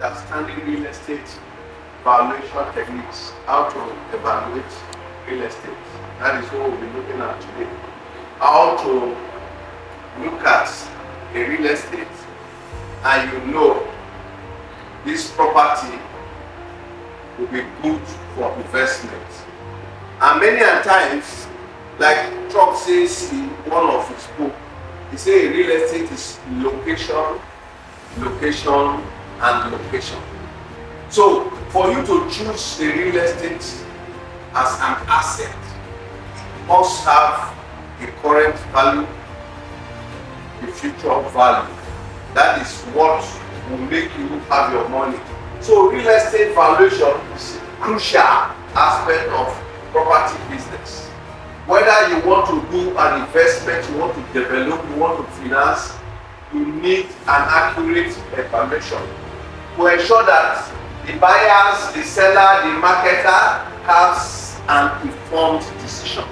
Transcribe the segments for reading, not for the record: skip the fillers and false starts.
understanding real estate valuation techniques, how to evaluate real estate. That is what we'll be looking at today. How to look at a real estate and you know this property will be good for investment. And many a times, like Trump says in one of his books, he says real estate is location, location, and location. So for you to choose a real estate as an asset, it must have the current value, the future value. That is what will make you have your money. So real estate valuation is a crucial aspect of property business. Whether you want to do an investment, you want to develop, you want to finance, you need an accurate information to ensure that the buyers, the seller, the marketer has an informed decision.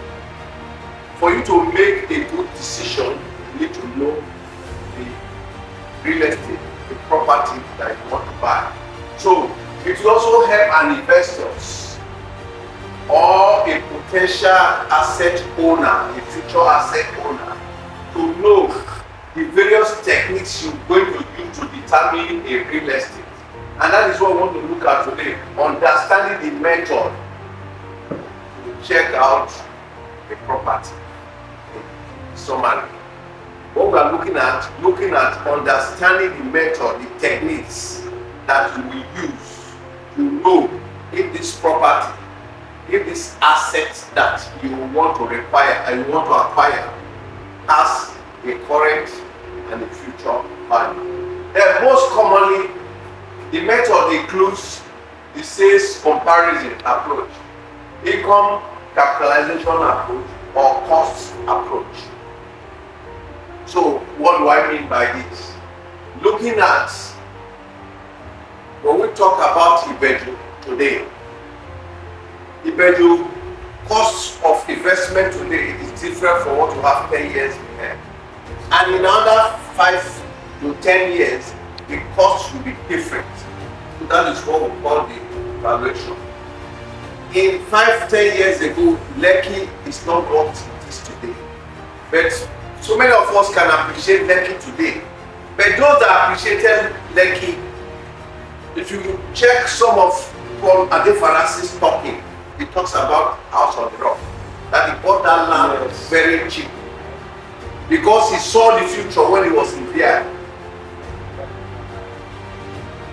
For you to make a good decision, you need to know the real estate, the property that you want to buy. So it will also help an investors or a potential asset owner, a future asset owner, to know the various techniques you're going to use to determine a real estate. And that is what we want to look at today, understanding the method to check out a property. In summary, what we are looking at understanding the method, the techniques that you will use to know if this property, if this asset that you want to require and you want to acquire has a current and a future value. Then most commonly, the method includes the sales comparison approach, income capitalization approach, or cost approach. So what do I mean by this? Looking at, when we talk about Ibeju today, Ibeju cost of investment today is different from what we have 10 years ahead. And in another 5 to 10 years, the cost will be different. So that is what we call the valuation. In 5-10 years ago, Lekki is not what it is today. But so many of us can appreciate Lekki today. But those that appreciated Lekki, if you check some of Paul Adefarasi's talking, he talks about House on the Rock, that he bought that land very cheap because he saw the future when he was in there.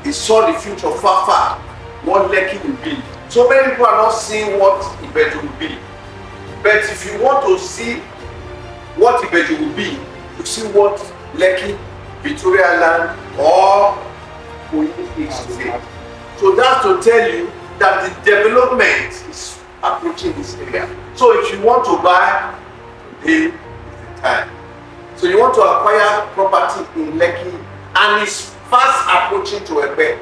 He saw the future far, what Lekki will be. So many people are not seeing what Ibeju will be. But if you want to see what Ibeju will be, you see what Lekki, Victoria Land, or Oyi is today. So that's to tell you that the development is approaching this area. So if you want to buy, today is the time. So you want to acquire property in Lekki and it's fast approaching to Ebe.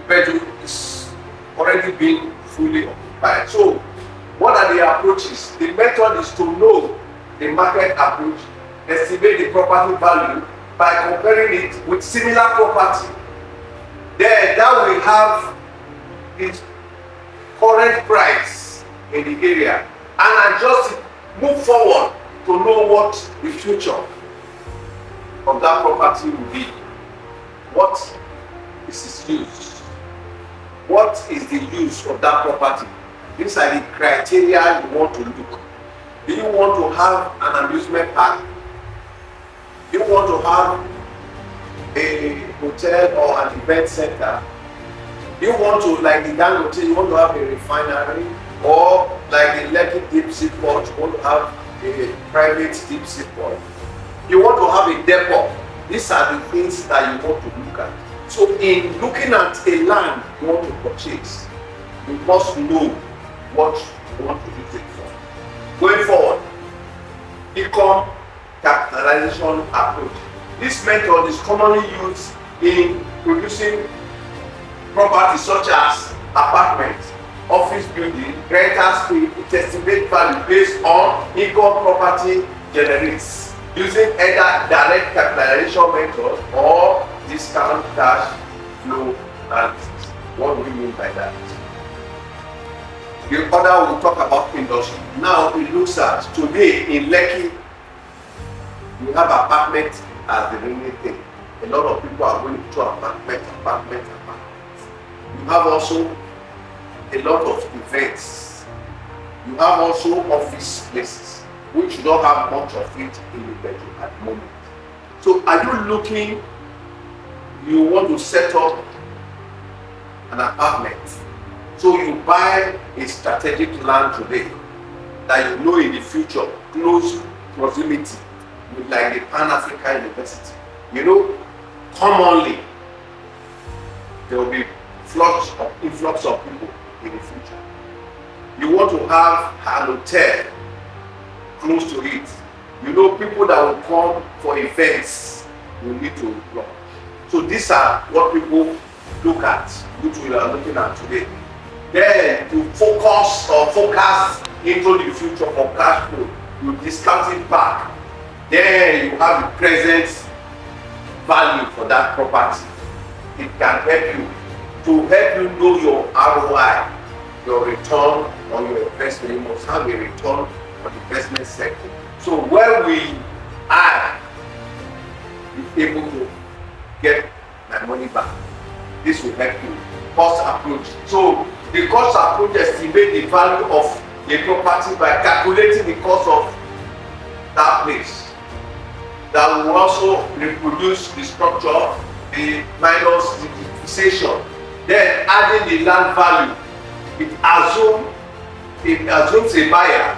Ibeju is already being fully occupied. So what are the approaches? The method is to know the market approach, estimate the property value by comparing it with similar property. Then that will have its current price in the area and adjust it, move forward to know what the future of that property will be. What is its use? What is the use of that property? These are the criteria you want to look. Do you want to have an amusement park? Do you want to have a hotel or an event center? Do you want to, like the Dangote, you want to have a refinery, or like the Lekki deep sea port, you want to have a private deep sea port? You want to have a depot. These are the things that you want to look at. So in looking at a land you want to purchase, you must know what you want to use it for. Going forward, income capitalization approach. This method is commonly used in producing properties such as apartments, office building, rental space. It estimates value based on income property generates using either direct capitalization method or discount cash flow analysis. What do we mean by that? The other will talk about industry. Now it looks at today in Lekki, you have apartment as the only thing. A lot of people are going to apartment. You have also a lot of events. You have also office places, which you don't have much of it in the bedroom at the moment. So are you looking, you want to set up an apartment? So you buy a strategic land today that you know in the future, close proximity with like the Pan-African University. You know, commonly there will be influx of people in the future. You want to have an hotel close to it. You know, people that will come for events will need to launch. So these are what people look at, which we are looking at today. Then to focus into the future for cash flow, you discount it back. Then you have the present value for that property. It can help you know your ROI, your return on your investment. You must have a return on the investment sector. So where we are able to get my money back, this will help you. Cost approach. So the cost approach estimates the value of a property by calculating the cost of that place. That will also reproduce the structure, the minus the depreciation. Then adding the land value, it assumes a buyer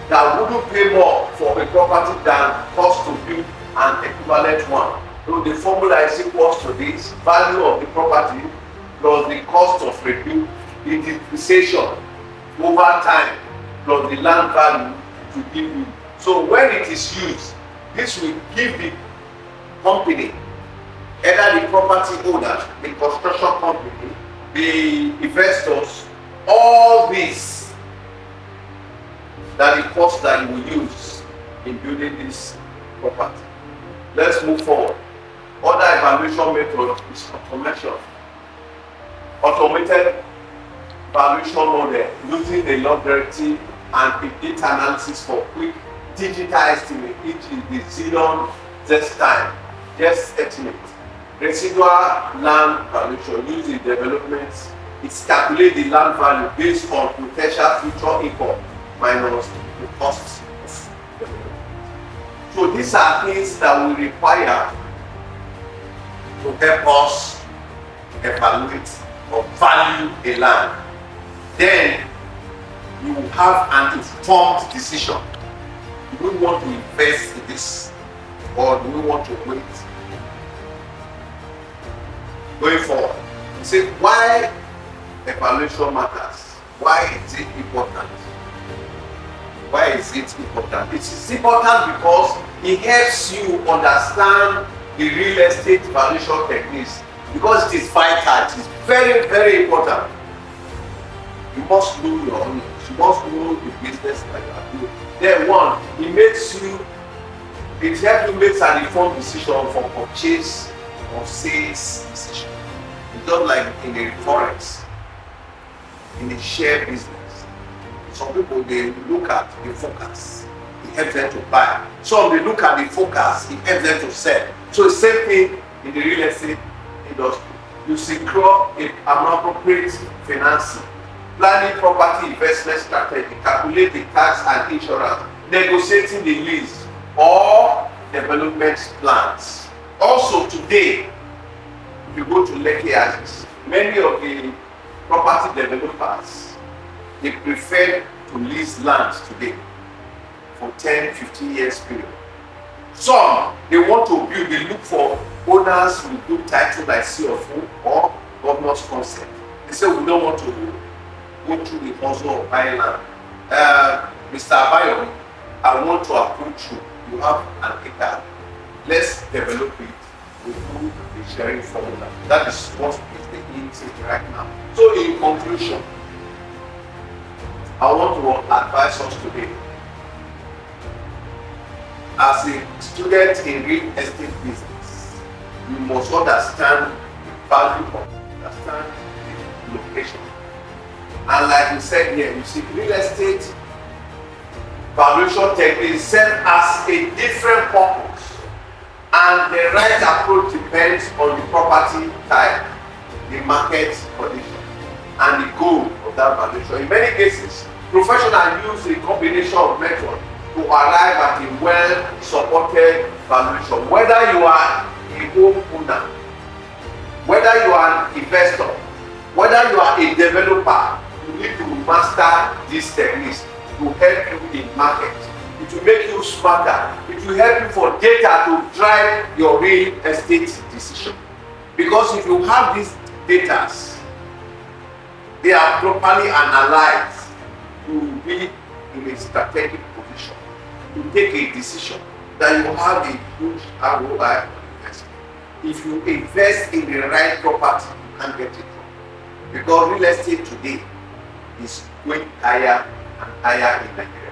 that wouldn't pay more for a property than cost to build an equivalent one. So the formula is equals to this value of the property plus the cost of rebuild, the depreciation over time plus the land value to give you. So when it is used, this will give the company, either the property owner, the construction company, the investors, all this that the cost that you will use in building this property. Let's move forward. Other evaluation method is automation. Automated valuation model using the longevity and data analysis for quick digital estimate, e.g. the Xenon Z-time, just estimate. Residual land valuation using developments, it calculates the land value based on potential future income minus the costs of development. So these are things that we require to help us evaluate or value a land. Then you will have an informed decision. Do we want to invest in this or do we want to wait? Going forward, you say why evaluation matters. Why is it important? Why is it important? It is important because it helps you understand the real estate valuation techniques, because it is vital. It is very, very important. You must know your owners. You must know the business that you are doing. Then one, it helps you make an informed decision for purchase or sales decision. It's not like in a forex, in a share business. Some people, they look at the focus, it helps them to buy. Some they look at the focus, it helps them to sell. So the same thing in the real estate industry. You secure an appropriate financing, planning property investment strategy, calculate the tax and insurance, negotiating the lease or development plans. Also today, if you go to Lekki Axis, many of the property developers, they prefer to lease lands today for 10, 15 years period. Some, they want to build, they look for owners with good title like CFO or governor's consent. They say we don't want to go through the hustle of buying land. Mr. Abayo, I want to approach you. You have an acre. Let's develop it. We do the sharing formula. That is what is the intake right now. So in conclusion, I want to advise us today. As a student in real estate business, you must understand the value of, understand the location. And like we said here, you see, real estate valuation techniques serve as a different purpose, and the right approach depends on the property type, the market condition, and the goal of that valuation. In many cases, professionals use a combination of methods to arrive at a well-supported valuation. Whether you are a homeowner, whether you are an investor, whether you are a developer, you need to master these techniques to help you in market. It will make you smarter. It will help you for data to drive your real estate decision. Because if you have these data, they are properly analyzed, you will be in a strategic position to take a decision that you have a huge ROI on investment. If you invest in the right property, you can't get it wrong. Because real estate today is going higher and higher in Nigeria.